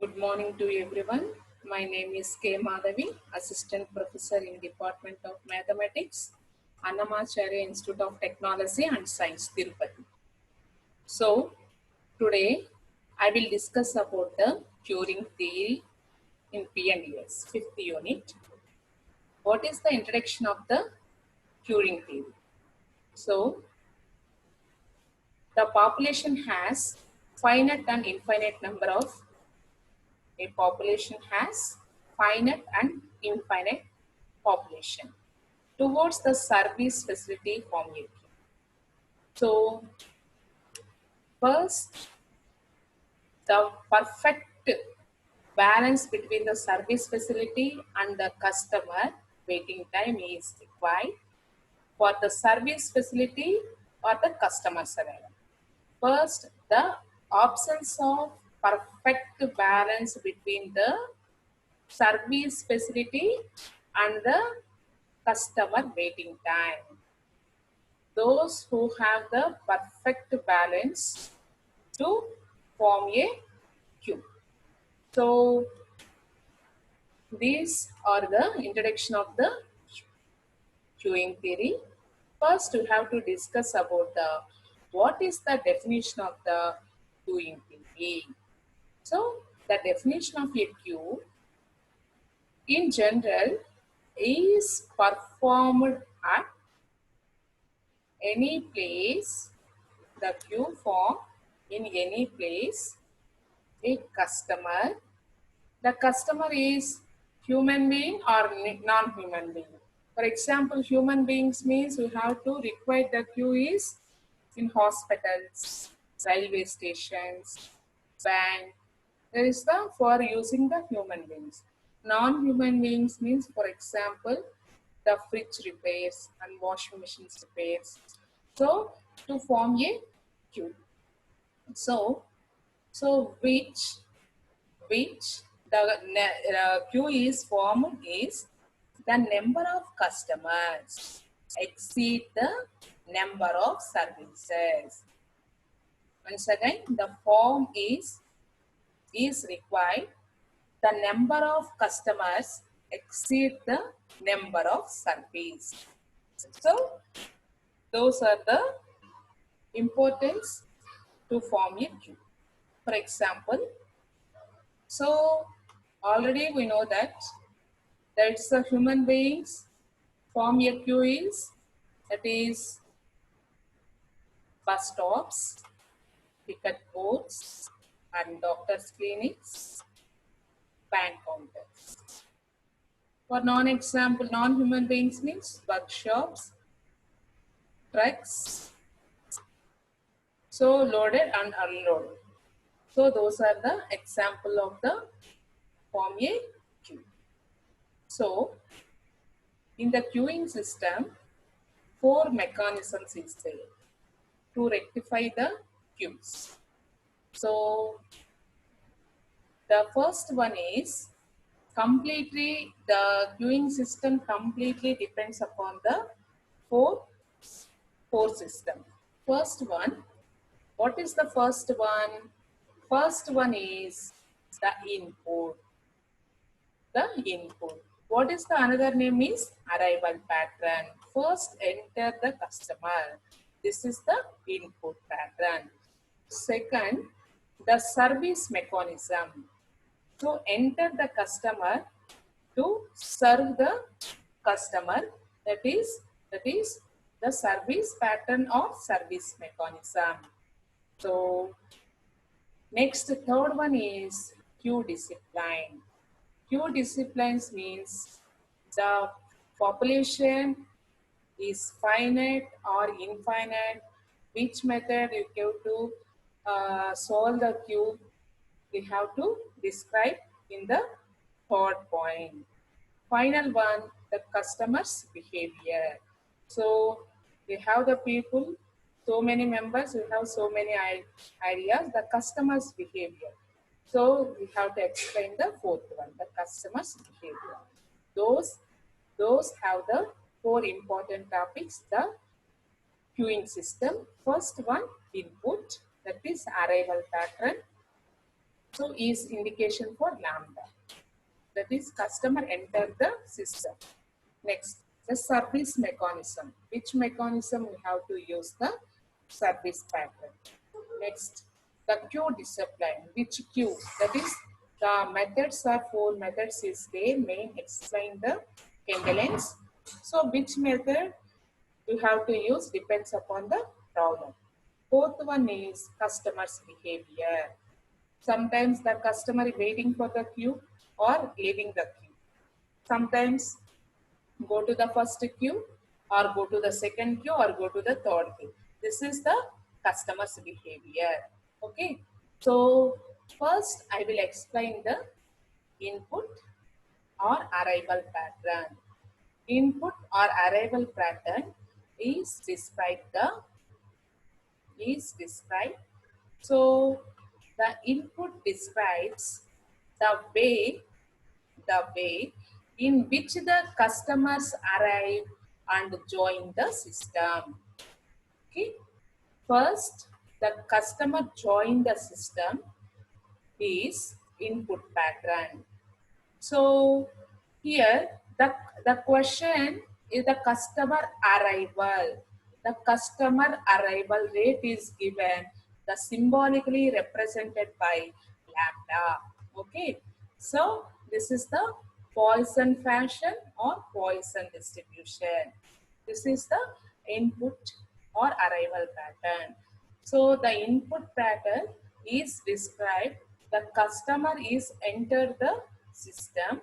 Good morning to everyone. My name is K. Madhavi, Assistant Professor in Department of Mathematics, Annamacharya Institute of Technology and Science, Tirupati. So, today I will discuss about the Turing theory in PNDS, fifth unit. What is the introduction of the Turing theory? So, the population has finite and infinite number of a population has finite and infinite population towards the service facility formula. So first, the perfect balance between the service facility and the customer waiting time is required for the service facility or the customer survival. First, the absence of perfect balance between the service facility and the customer waiting time. Those who have the perfect balance to form a queue. So these are the introduction of the queuing theory. First, we have to discuss about the what is the definition of the queuing theory. So the definition of a queue in general is performed at any place, the queue form in any place, a customer. The customer is human being or non-human being. For example, human beings means we have to require the queue is in hospitals, railway stations, bank. There is the for using the human beings. Non-human beings means, for example, the fridge repairs and washing machines repairs. So to form a queue. So which the queue is formed is the number of customers exceed the number of services. Once again, the form is required. The number of customers exceed the number of service. So those are the importance to form a queue. For example, so already we know that that's the human beings form a queue is that is bus stops, ticket booths, and doctors' clinics, bank counters. For non-example, non-human beings means workshops, trucks, so loaded and unloaded. So those are the example of the form a queue. So in the queuing system, four mechanisms is there to rectify the queues. So the first one is completely the queuing system completely depends upon the four four system. First one, what is the first one? First one is the input. The input. What is the another name is arrival pattern. First enter the customer. This is the input pattern. Second, the service mechanism. To enter the customer to serve the customer, that is the service pattern or service mechanism. So next, third one is queue discipline. Queue disciplines means the population is finite or infinite. Which method you have to solve the queue, we have to describe in the third point. Final one, the customer's behavior. So we have the people, so many members, we have so many ideas, the customer's behavior. So we have to explain the fourth one, the customer's behavior. Those, those have the four important topics, the queuing system. First one, input, that is arrival pattern. So is indication for lambda. That is customer enter the system. Next, the service mechanism. Which mechanism we have to use the service pattern. Next, the queue discipline. Which queue? That is the methods are four methods is there. Main explain the lengths. So which method you have to use depends upon the problem. Fourth one is customer's behavior. Sometimes the customer is waiting for the queue or leaving the queue. Sometimes go to the first queue or go to the second queue or go to the third queue. This is the customer's behavior. Okay. So first I will explain the input or arrival pattern. Input or arrival pattern is described. So the input describes the way in which the customers arrive and join the system. Okay. First, the customer join the system is input pattern. So here the question is the customer arrival. The customer arrival rate is given, the symbolically represented by lambda. Okay. So this is the Poisson fashion or Poisson distribution. This is the input or arrival pattern. So the input pattern is described. The customer is entered the system.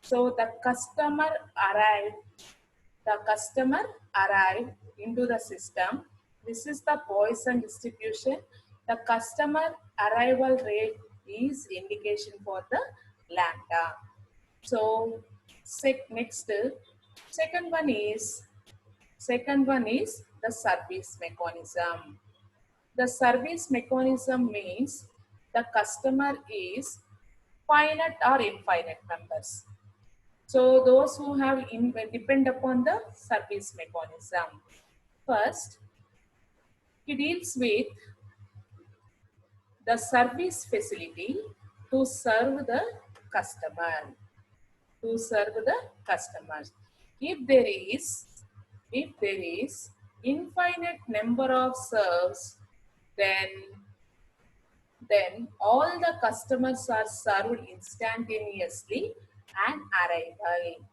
So the customer arrived into the system. This is the Poisson distribution. The customer arrival rate is indication for the lambda. So next, second one is the service mechanism. The service mechanism means the customer is finite or infinite members. So those who have depend upon the service mechanism. First, he deals with the service facility to serve the customer. To serve the customers. If there is infinite number of serves, then all the customers are served instantaneously and arrival,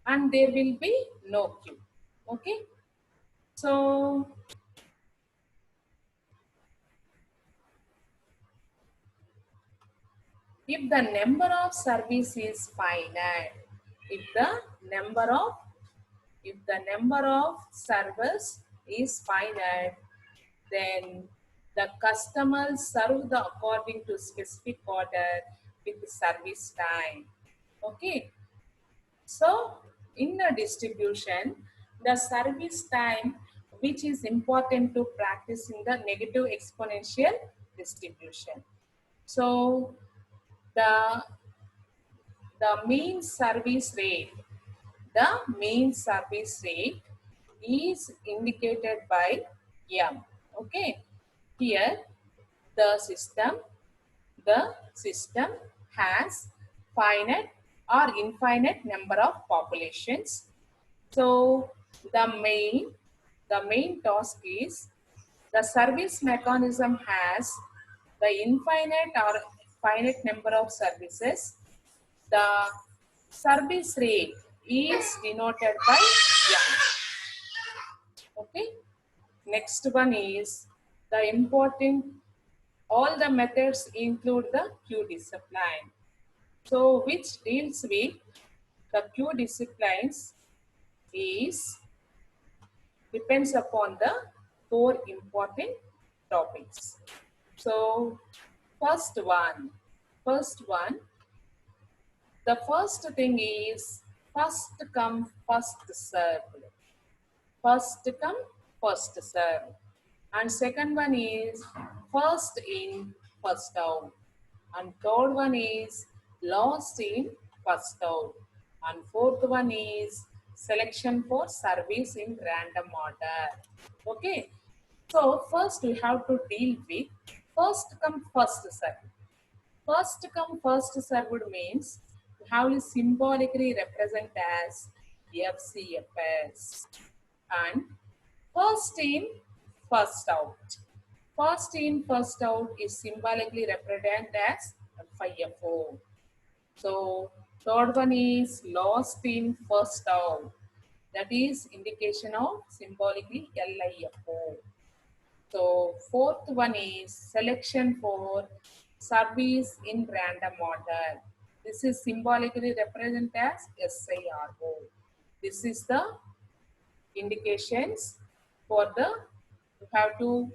and there will be no queue. Okay. So if the number of service is finite, if the number of servers is finite, then the customers serve the according to specific order with service time. Okay. So in the distribution, the service time, which is important to practice in the negative exponential distribution. So the mean service rate, is indicated by M. Okay. Here the system has finite or infinite number of populations. So the main task is the service mechanism has the infinite or finite number of services. The service rate is denoted by M. Okay. Next one is the important, all the methods include the queue discipline. So which deals with the queue disciplines is depends upon the four important topics. So first one, the first thing is first come, first served. First come, first served. And second one is first in, first out. And third one is last in, first out. And fourth one is selection for service in random order. Okay. So first we have to deal with first come, first served. First come, first served means we have to symbolically represent as FCFS. And first in, first out. First in, first out is symbolically represented as FIFO. So third one is lost in, first out. That is indication of symbolically LIFO. So fourth one is selection for service in random order. This is symbolically represented as SIRO. This is the indications for the you have to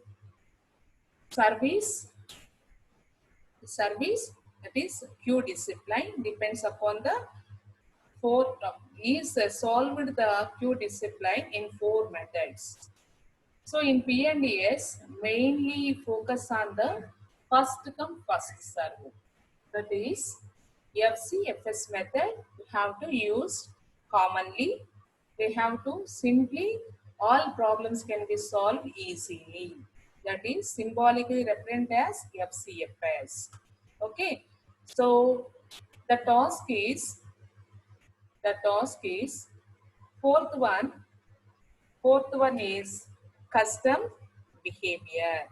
service that is Q discipline depends upon the four is solved the Q discipline in four methods. So in P&S, mainly focus on the first come first serve. That is FCFS method you have to use commonly. They have to simply all problems can be solved easily. That is symbolically represented as FCFS. Okay. So the task is the task is fourth one Fourth one is custom behavior.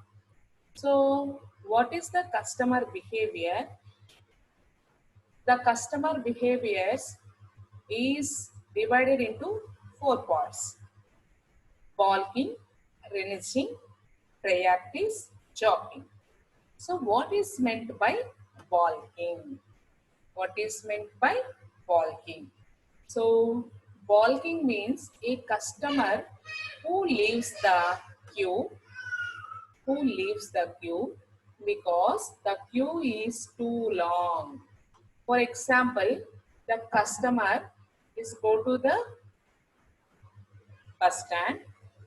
So, what is the customer behavior? The customer behaviors is divided into four parts: balking, reneging, priorities, jogging. So, what is meant by balking? What is meant by balking? So, balking means a customer who leaves the queue who leaves the queue because the queue is too long. For example, the customer is go to the bus stand.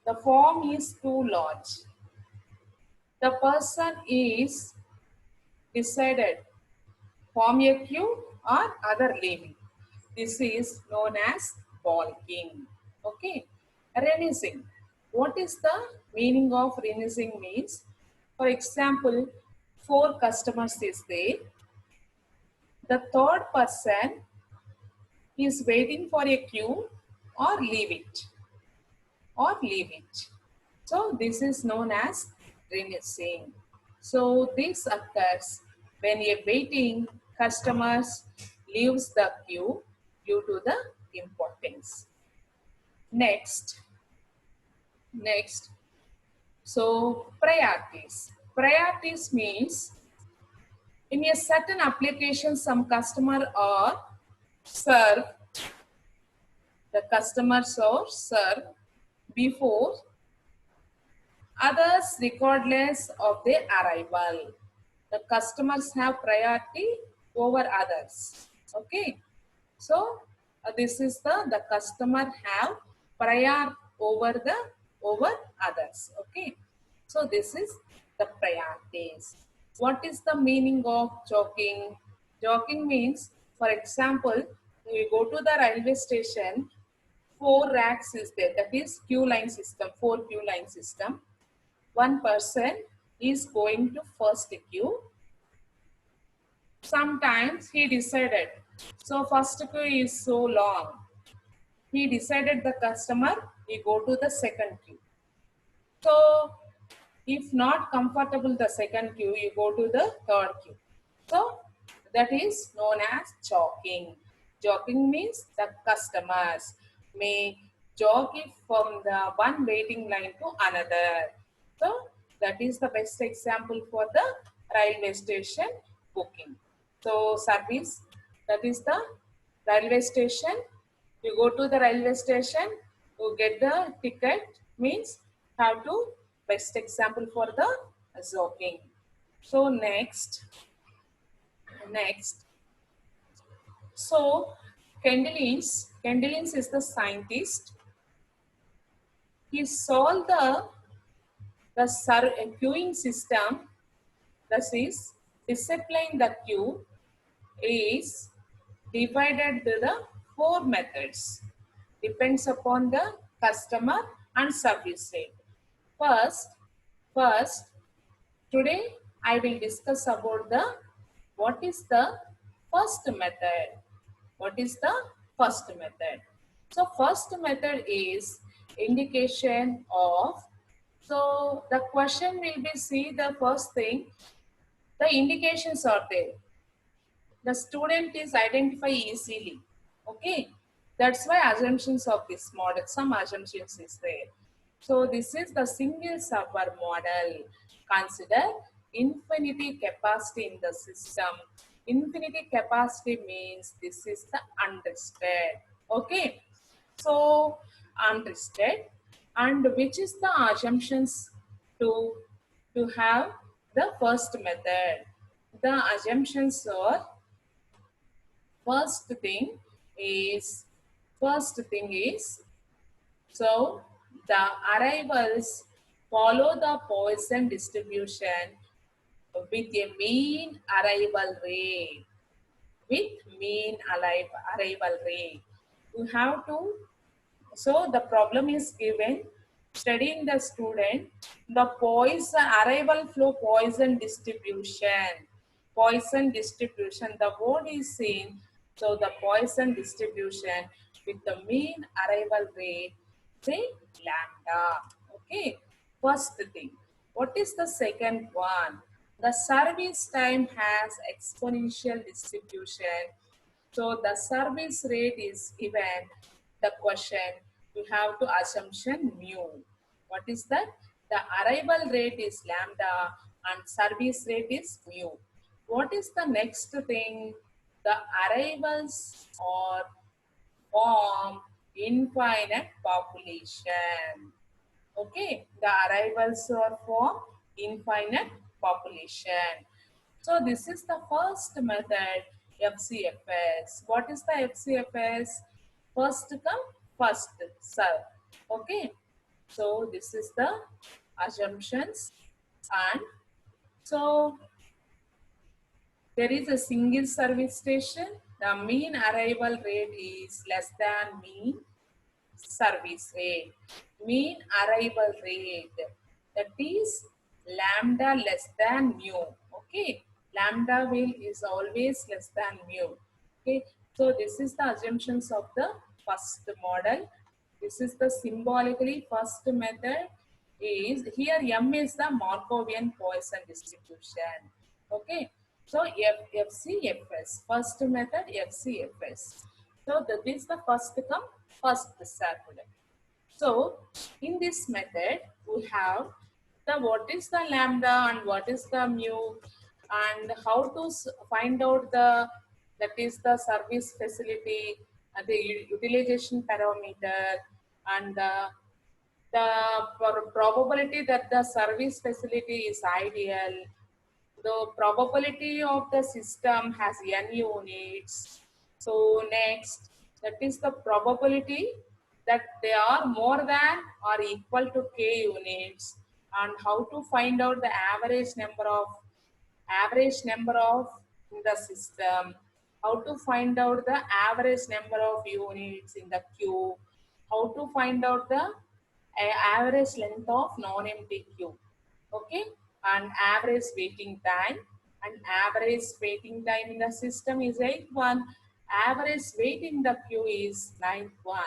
The form is too large. The person is decided form a queue or other leaving. This is known as balking. Okay. Reneging. What is the meaning of reneging means? For example, four customers is there. The third person is waiting for a queue or leave it or leave it. So this is known as reneging. So this occurs when a waiting customers leaves the queue due to the importance. Next, next. So priorities. Priorities means in a certain application, some customer are served, the customers are served before others regardless of their arrival. The customers have priority over others. Okay. So this is the customer have prior over others. Okay. So this is the priorities. What is the meaning of jogging? Jogging means, for example, we go to the railway station, four racks is there. That is queue line system, four queue line system. One person is going to first queue. Sometimes he decided, so first queue is so long. He decided the customer, he go to the second queue. So if not comfortable the second queue, you go to the third queue. So that is known as jogging. Jogging means the customers may jog it from the one waiting line to another. So that is the best example for the railway station booking. So service, that is the railway station. You go to the railway station, you get the ticket, means have to best example for the jogging. So next. So Kendallins is the scientist. He solved the queuing system. That is, discipline the queue is divided to the four methods. Depends upon the customer and service rate. First, today I will discuss about the what is the first method? What is the first method? So first method is indication of. So the question will be, see, the first thing, the indications are there. The student is identify easily. Okay, that's why assumptions of this model, some assumptions is there. So this is the single server model. Consider infinity capacity in the system. Infinity capacity means this is the unrestricted. Okay, so unrestricted, and which is the assumptions to have the first method. The assumptions are, first thing is first thing is, so the arrivals follow the Poisson distribution with a mean arrival rate. With mean arrival rate, you have to. So the problem is given, studying the student, the Poisson arrival flow Poisson distribution. Poisson distribution, the word is seen. So the Poisson distribution with the mean arrival rate, say lambda. Okay. First thing. What is the second one? The service time has exponential distribution. So the service rate is given, the question, you have to assumption mu. What is that? The arrival rate is lambda and service rate is mu. What is the next thing? The arrivals or form infinite population. Okay, the arrivals are from infinite population. So this is the first method, FCFS. What is the FCFS? First come, first serve. Okay, so this is the assumptions, and so there is a single service station. The mean arrival rate is less than mean service rate. Mean arrival rate, that is lambda less than mu. Okay, lambda will is always less than mu. Okay, so this is the assumptions of the first model. This is the symbolically first method. Is here M is the Markovian Poisson distribution. Okay, so FCFS, first method FCFS. So this is the first come, first served. So in this method, we have the what is the lambda and what is the mu, and how to find out the, that is the service facility, the utilization parameter, and the probability that the service facility is ideal, the probability of the system has n units. So next, that is the probability that they are more than or equal to k units, and how to find out the average number of in the system, how to find out the average number of units in the queue, how to find out the average length of non-empty queue. Okay, and average waiting time, and average waiting time in the system is 8:1, average wait in the queue is 9:1.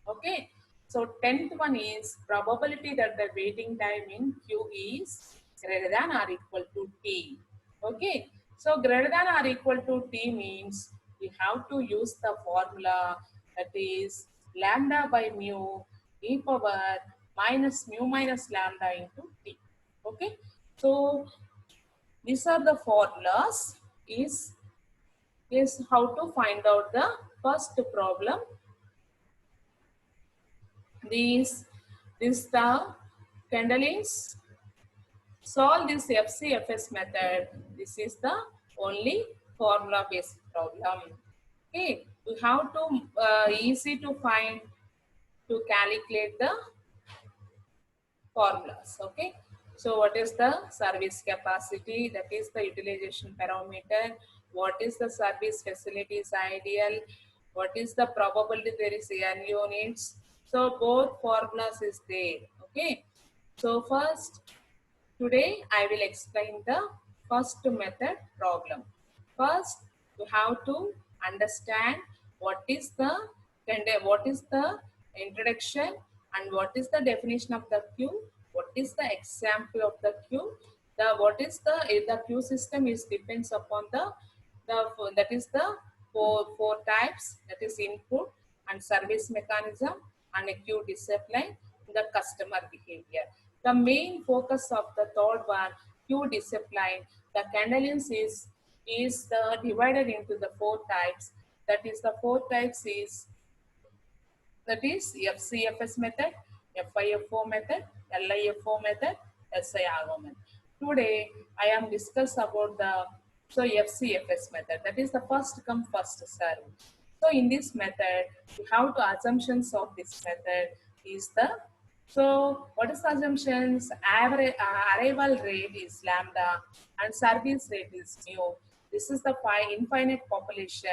Okay, so 10th one is probability that the waiting time in queue is greater than or equal to t. Okay, so greater than or equal to t means we have to use the formula, that is lambda by mu e power minus mu minus lambda into t. Okay, so these are the formulas. Is how to find out the first problem. This the Kendall's solve this FCFS method. This is the only formula based problem. Okay, you have to easy to find, to calculate the formulas. Okay, so what is the service capacity, that is the utilization parameter, what is the service facilities ideal, what is the probability there is n units. So both formulas is there. Okay, so first today I will explain the first method problem. First, you have to understand what is the what is the introduction and what is the definition of the queue, what is the example of the queue, the what is the queue system is depends upon the that is the four types, that is input and service mechanism and a queue discipline, the customer behavior. The main focus of the third one, queue discipline, the Candelins is divided into the four types. That is the four types is, that is FCFS method, FIFO method, LIFO method, SIRO method. Today I am discuss about the FCFS method. That is the first come first serve. So in this method, we have to assumptions of this method is the, so what is the assumptions? Average arrival rate is lambda and service rate is mu. This is the infinite population.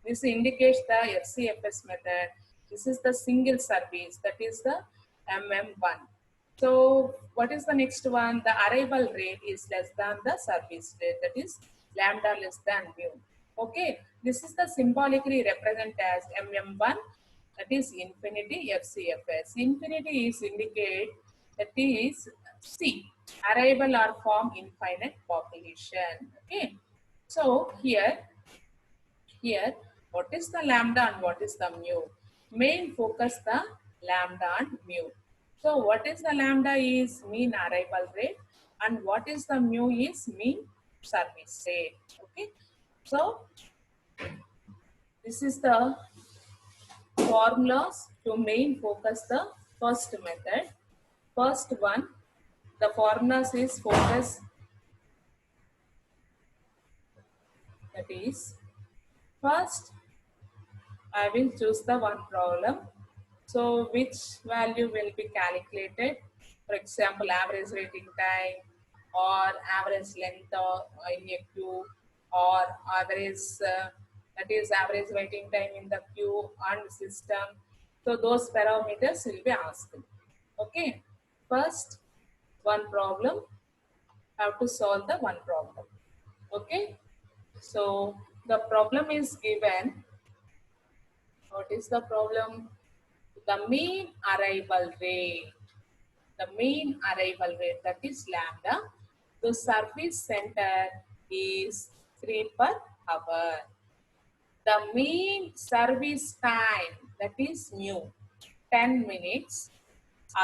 This indicates the FCFS method. This is the single service, that is the MM1. So what is the next one? The arrival rate is less than the service rate, that is lambda less than mu. Okay, this is the symbolically represent as MM1, that is infinity FCFS. Infinity is indicate, that is C, arrival or form infinite population. Okay, so here, what is the lambda and what is the mu? Main focus the lambda and mu. So what is the lambda is mean arrival rate and what is the mu is mean service rate. Okay. So this is the formulas to main focus the first method. First one, the formulas is focus, that is first I will choose the one problem. So which value will be calculated? For example, average waiting time or average length in a queue, or average that is average waiting time in the queue and system. So those parameters will be asked. Okay. First, one problem. Have to solve the one problem. Okay. So the problem is given. What is the problem? The mean arrival rate. The mean arrival rate, that is lambda. The service center is 3 per hour. The mean service time, that is mu, 10 minutes.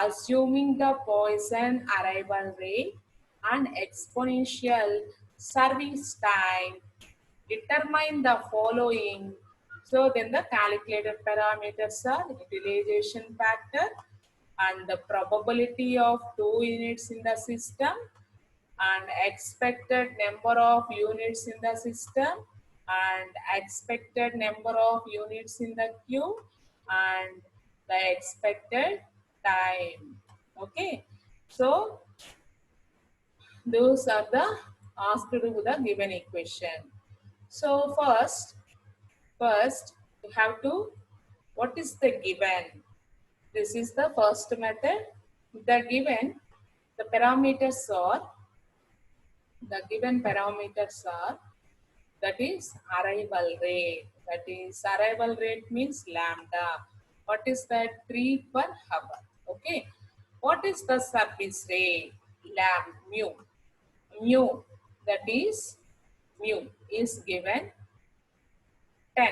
Assuming the Poisson arrival rate and exponential service time, determine the following. So then the calculated parameters are utilization factor and the probability of 2 units in the system and expected number of units in the system and expected number of units in the queue and the expected time. Okay, so those are the asked to the given equation. So first you have to, what is the given? This is the first method. The given, the parameters are, the given parameters are, that is arrival rate. That is arrival rate means lambda. What is that? 3 per hour. Okay. What is the service rate? Mu. Mu, that is mu is given 10.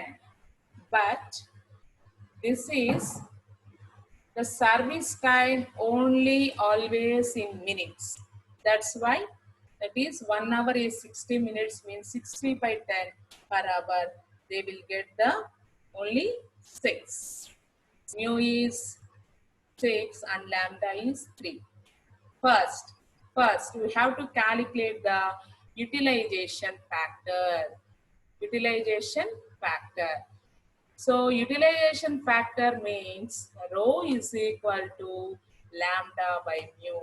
But this is the service time only always in minutes. That's why, that is 1 hour is 60 minutes means 60 by 10 per hour. They will get the only 6. Mu is 6 and lambda is 3. First we have to calculate the utilization factor. Utilization factor. So utilization factor means rho is equal to lambda by mu.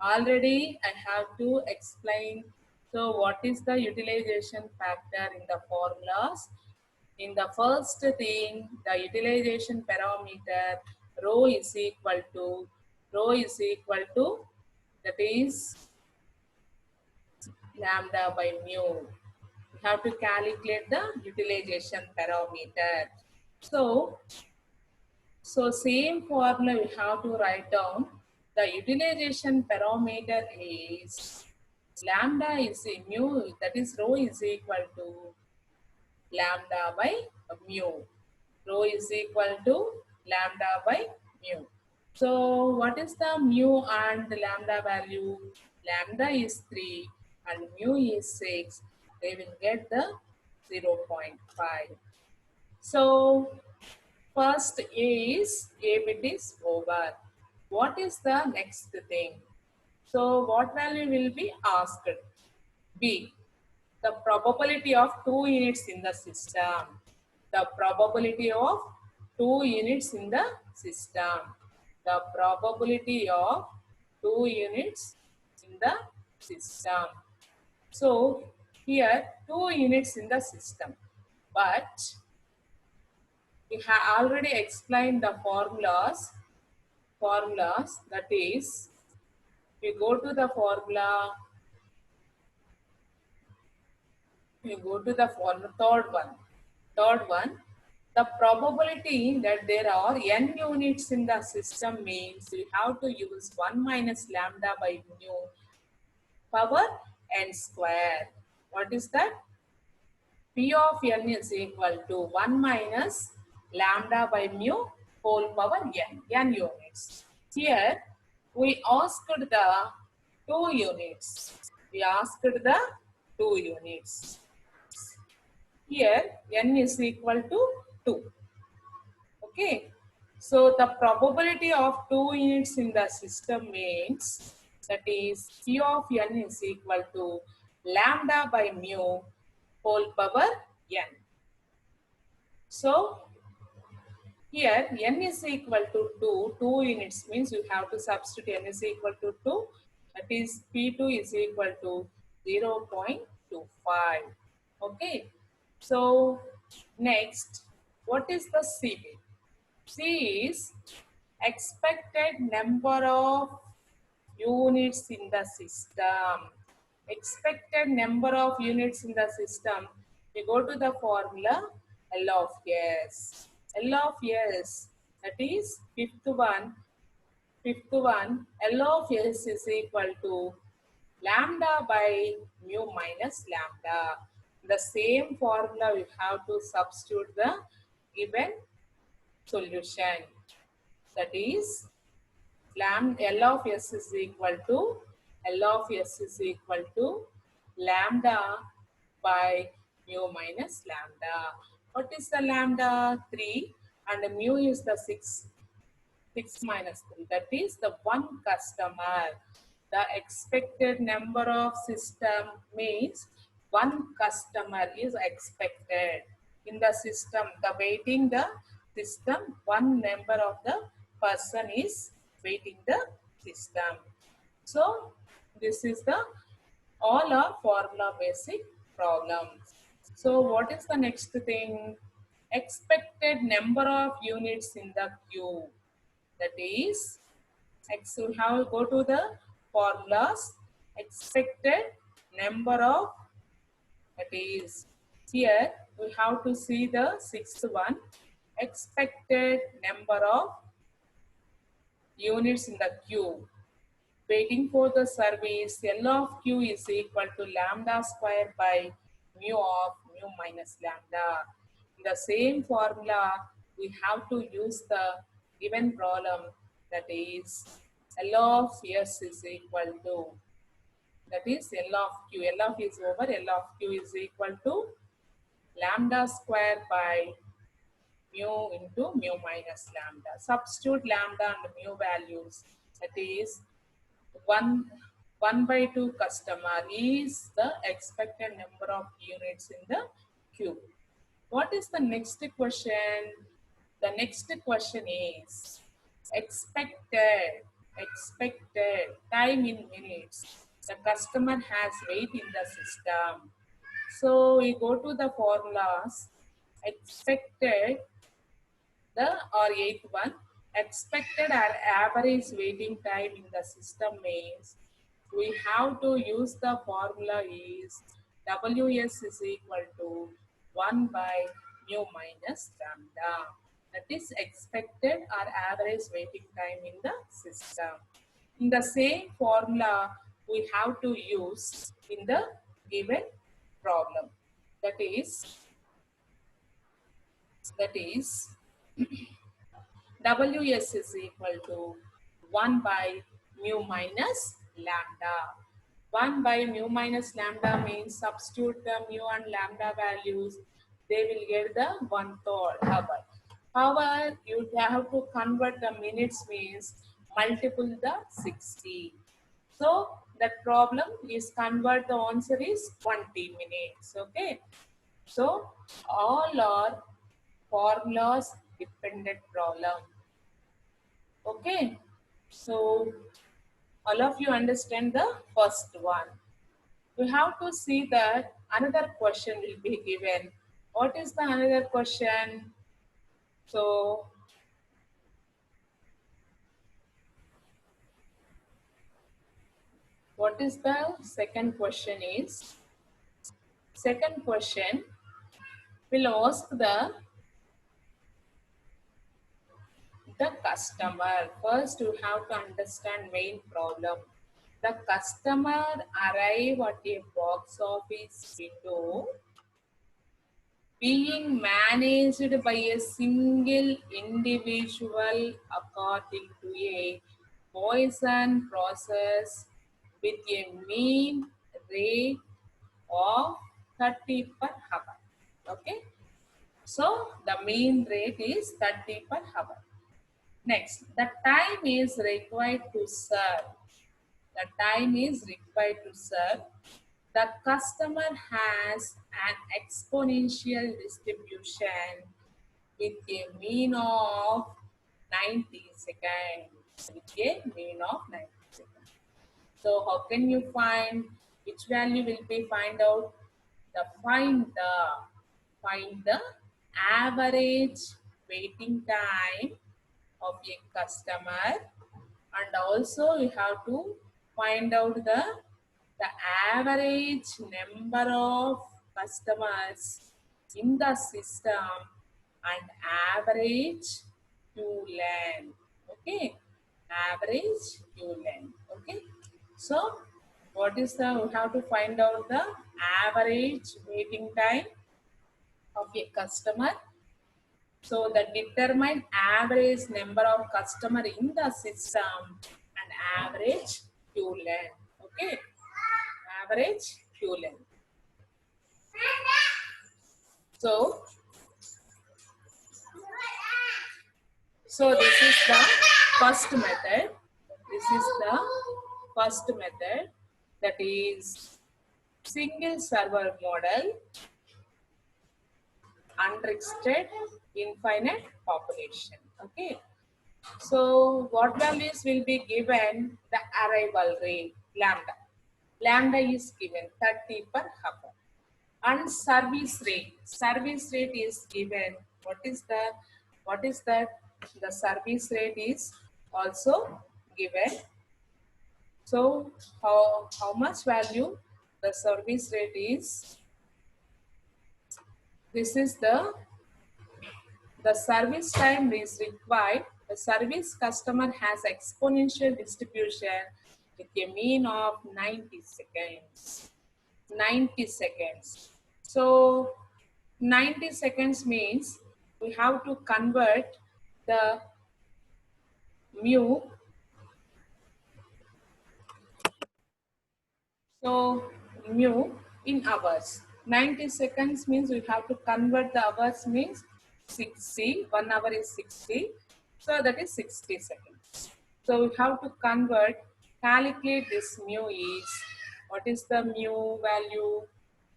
Already I have to explain. So what is the utilization factor in the formulas? In the first thing, the utilization parameter rho is equal to, that is lambda by mu. We have to calculate the utilization parameter. So same formula we have to write down. The utilization parameter is lambda is a mu, that is rho is equal to lambda by mu. Rho is equal to lambda by mu. So what is the mu and the lambda value? Lambda is 3 and mu is 6. They will get the 0.5. So first A bit is over. What is the next thing? So what value will be asked? B. The probability of 2 units in the system. The probability of 2 units in the system. The probability of 2 units in the system. So here 2 units in the system, but we have already explained the formulas, that is, we go to the formula, third one, the probability that there are n units in the system means we have to use 1 minus lambda by mu power n square. What is that? P of n is equal to 1 minus lambda by mu whole power n units. Here we asked the 2 units. We asked the 2 units. Here n is equal to 2. Okay. So the probability of 2 units in the system means, that is P of n is equal to lambda by mu whole power n. So here n is equal to 2 units means you have to substitute n is equal to 2, that is P2 is equal to 0.25. Okay. So next, what is the C bit? C is expected number of units in the system. Expected number of units in the system. We go to the formula L of S. L of S, that is fifth one, L of S is equal to lambda by mu minus lambda. The same formula we have to substitute the given solution. That is L of S is equal to lambda by mu minus lambda. What is the lambda? 3 and the mu is the 6. 6 minus 3, that is the one customer. The expected number of system means one customer is expected in the system. The waiting the system, one member of the person is waiting the system. So this is the all are formula basic problems. So what is the next thing? Expected number of units in the queue. That is, we have go to the formulas. Expected number of, that is, here we have to see the sixth one. Expected number of units in the queue waiting for the service. L of Q is equal to lambda square by mu of mu minus lambda. In the same formula, we have to use the given problem, that is L of S is equal to, that is L of Q. L of is over, L of Q is equal to lambda square by mu into mu minus lambda. Substitute lambda and mu values, that is 1 by 2 customer is the expected number of units in the queue. What is the next question? The next question is expected time in minutes. The customer has wait in the system. So we go to the formulas. Expected, the or eighth one, expected or average waiting time in the system means we have to use the formula is WS is equal to 1 by mu minus lambda. That is expected or average waiting time in the system. In the same formula we have to use in the given problem. That is WS is equal to 1 by mu minus lambda. 1 by mu minus lambda means substitute the mu and lambda values. They will get the 1/3 hour. However, you have to convert the minutes means multiple the 60. So that problem is convert the answer is 20 minutes. Okay. So all are formulas dependent problem. Okay, so all of you understand the first one. We have to see that another question will be given. What is the another question? So what is the second question is? Second question will ask the customer. First you have to understand main problem. The customer arrive at a box office window being managed by a single individual according to a Poisson process with a mean rate of 30 per hour. Okay, so the mean rate is 30 per hour. Next, the time is required to serve. The time is required to serve. The customer has an exponential distribution with a mean of 90 seconds. With a mean of 90 seconds. So how can you find which value will be find out? Find the average waiting time of a customer, and also you have to find out the average number of customers in the system and average queue length. Okay, average queue length. Okay, so what is the we have to find out the average waiting time of a customer. So the determine average number of customer in the system and average queue length. Okay, average queue length. So, this is the first method. This is the first method, that is single server model, unrestricted infinite population. Okay. So what values will be given? The arrival rate, lambda. Lambda is given 30 per hour. And service rate. Service rate is given. What is that? The service rate is also given. So how much value the service rate is? This is the service time is required. The service customer has exponential distribution with a mean of 90 seconds. 90 seconds. So 90 seconds means we have to convert the mu. So mu in hours. 90 seconds means we have to convert the hours means 60. 1 hour is 60. So that is 60 seconds. So we have to calculate this mu is, what is the mu value?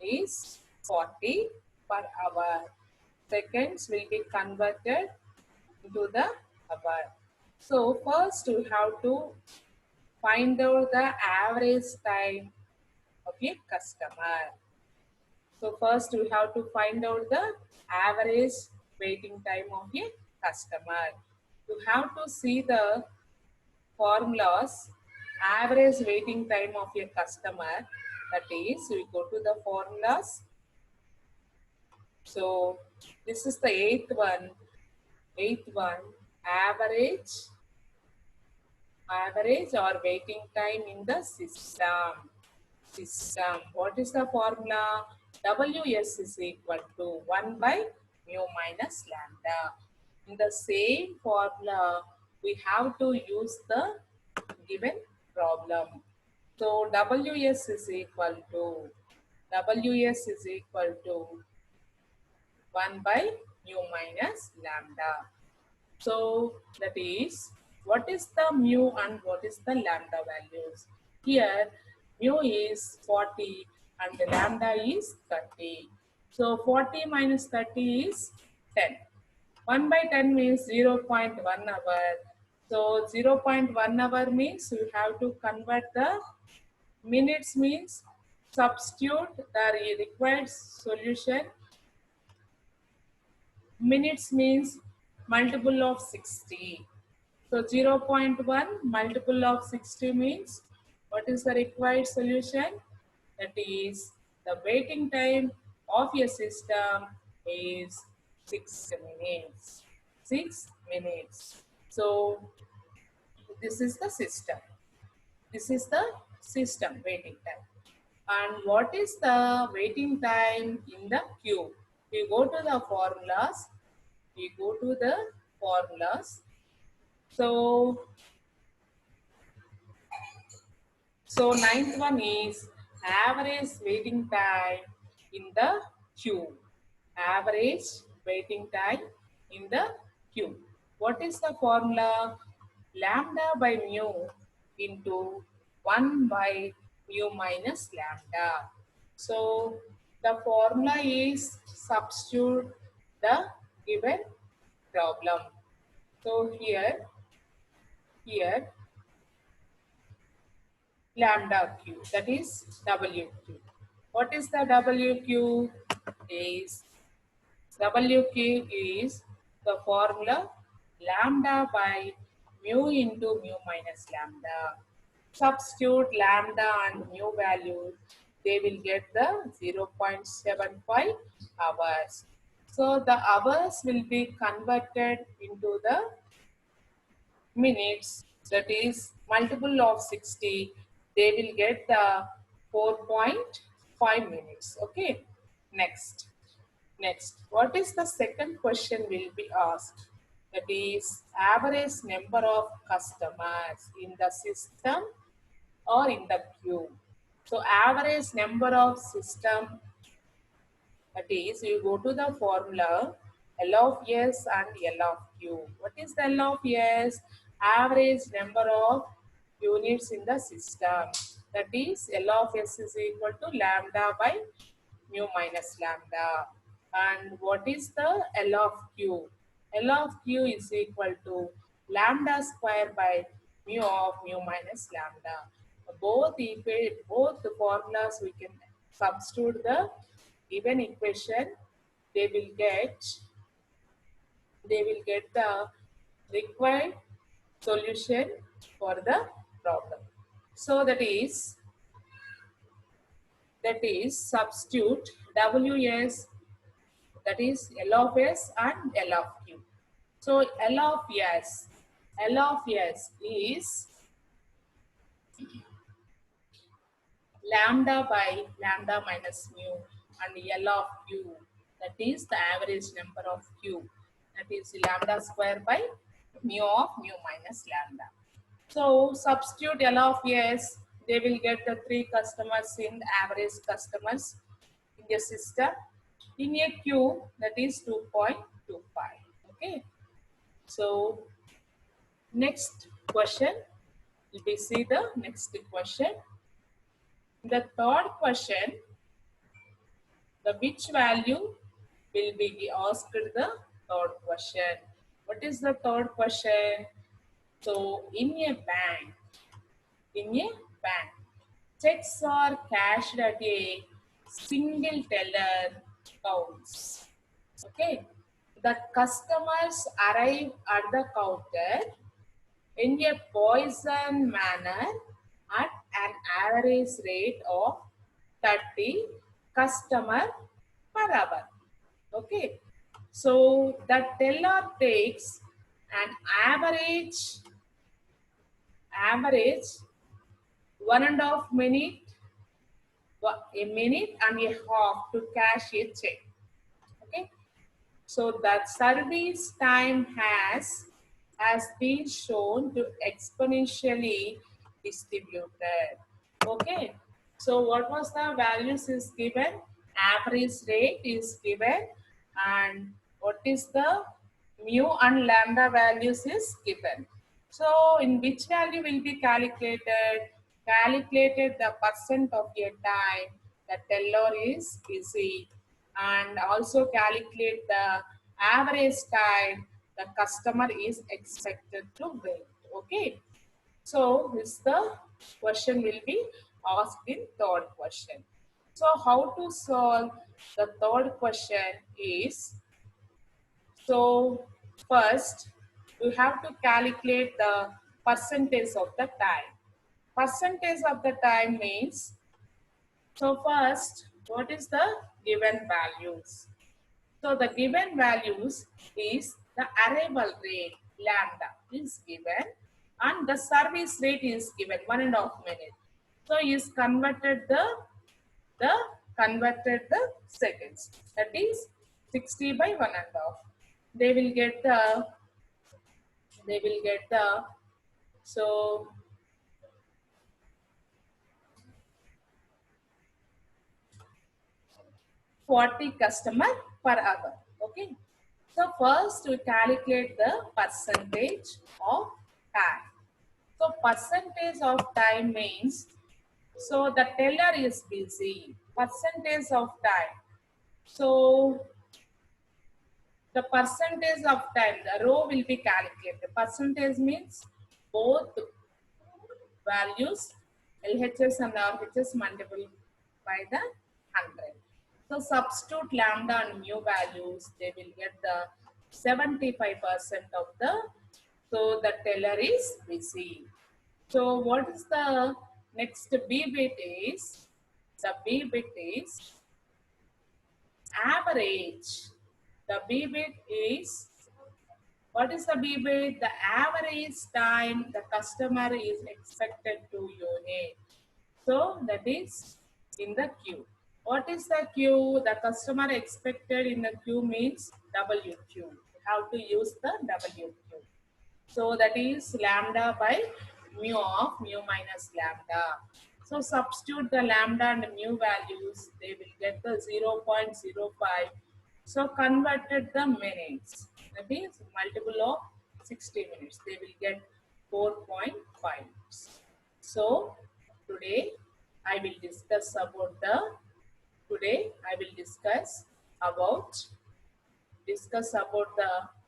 Is 40 per hour. Seconds will be converted into the hour. So first we have to find out the average time of a customer. So first we have to find out the average waiting time of a customer. You have to see the formulas. Average waiting time of a customer That is, we go to the formulas. So this is the eighth one. Eighth one, average, average or waiting time in the system. System. What is the formula? Ws is equal to 1 by mu minus lambda. In the same formula, we have to use the given problem. So Ws is equal to Ws is equal to 1 by mu minus lambda. So that is, what is the mu and what is the lambda values? Here mu is 40 and the lambda is 30. So 40 minus 30 is 10. 1 by 10 means 0.1 hour. So 0.1 hour means you have to convert the minutes, means substitute the required solution. Minutes means multiple of 60. So 0.1 multiple of 60 means what is the required solution? That is, the waiting time of your system is 6 minutes. 6 minutes. So this is the system. This is the system waiting time. And what is the waiting time in the queue? We go to the formulas. We go to the formulas. So ninth one is average waiting time in the queue. Average waiting time in the queue. What is the formula? Lambda by mu into 1 by mu minus lambda. So the formula is substitute the given problem. So here lambda q, that is wq. What is the wq? Is wq is the formula lambda by mu into mu minus lambda. Substitute lambda and mu values, they will get the 0.75 hours. So the hours will be converted into the minutes, that is multiple of 60, they will get the 4.5 minutes. Okay, next what is the second question will be asked? That is average number of customers in the system or in the queue. So average number of system, that is, you go to the formula L of S and L of Q. What is the L of S? Average number of units in the system. That is, L of S is equal to lambda by mu minus lambda. And what is the L of Q? L of Q is equal to lambda square by mu of mu minus lambda. Both the formulas we can substitute the given equation, they will get the required solution for the problem. So that is substitute ws, that is L of S and L of Q. So L of S is lambda by lambda minus mu and L of Q, that is the average number of Q, that is lambda square by mu of mu minus lambda. So substitute L of S, they will get the 3 customers in the average customers in the system. In a Q, that is 2.25. Okay. So next question, we see the next question. The third question, the which value will be asked the third question. What is the third question? So in a bank, checks are cashed at a single teller counts. Okay. The customers arrive at the counter in a poison manner at an average rate of 30 customer per hour. Okay, so the teller takes an average 1.5 minute, a minute and a half to cash a check. Okay, so that service time has been shown to exponentially distributed. Okay, so what was the values is given? Average rate is given, and what is the mu and lambda values is given. So in which value will be calculated? Calculated the percent of your time the teller is busy, and also calculate the average time the customer is expected to wait. Okay, so this the question will be asked in third question. So how to solve the third question is, so first we have to calculate the percentage of the time. Percentage of the time means, so first, what is the given values? So the given values is the arrival rate lambda is given, and the service rate is given 1.5 minute. So is the converted the seconds, that is 60 by 1.5. They will get the so 40 customer per hour. Okay. So first we calculate the percentage of time. So percentage of time means, so the teller is busy. Percentage of time. So the percentage of time, the row will be calculated. Percentage means both values, LHS and RHS multiplied by the 100. So substitute lambda and mu values, they will get the 75% of the, so the teller is busy. So what is the next B bit is, the B bit is average. The B bit is, what is the B bit? The average time the customer is expected to unit. So that is in the queue. What is the queue? The customer expected in the queue means WQ. You have to use the WQ. So that is lambda by mu of mu minus lambda. So substitute the lambda and mu values, they will get the 0.05. So converted the minutes, that is multiple of 60 minutes, they will get 4.5. So today I will discuss about the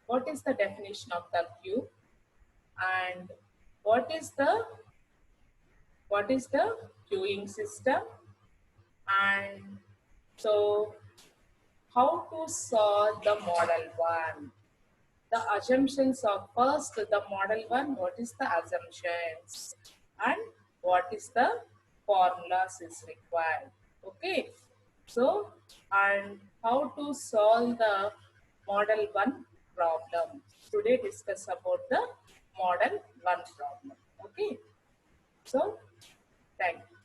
what is the definition of the queue, and what is the queuing system, and so how to solve the model 1. The assumptions of first the model 1, what is the assumptions and what is the formulas is required. Okay, so and how to solve the model 1 problem. Today discuss about the model 1 problem. Okay, so thank you.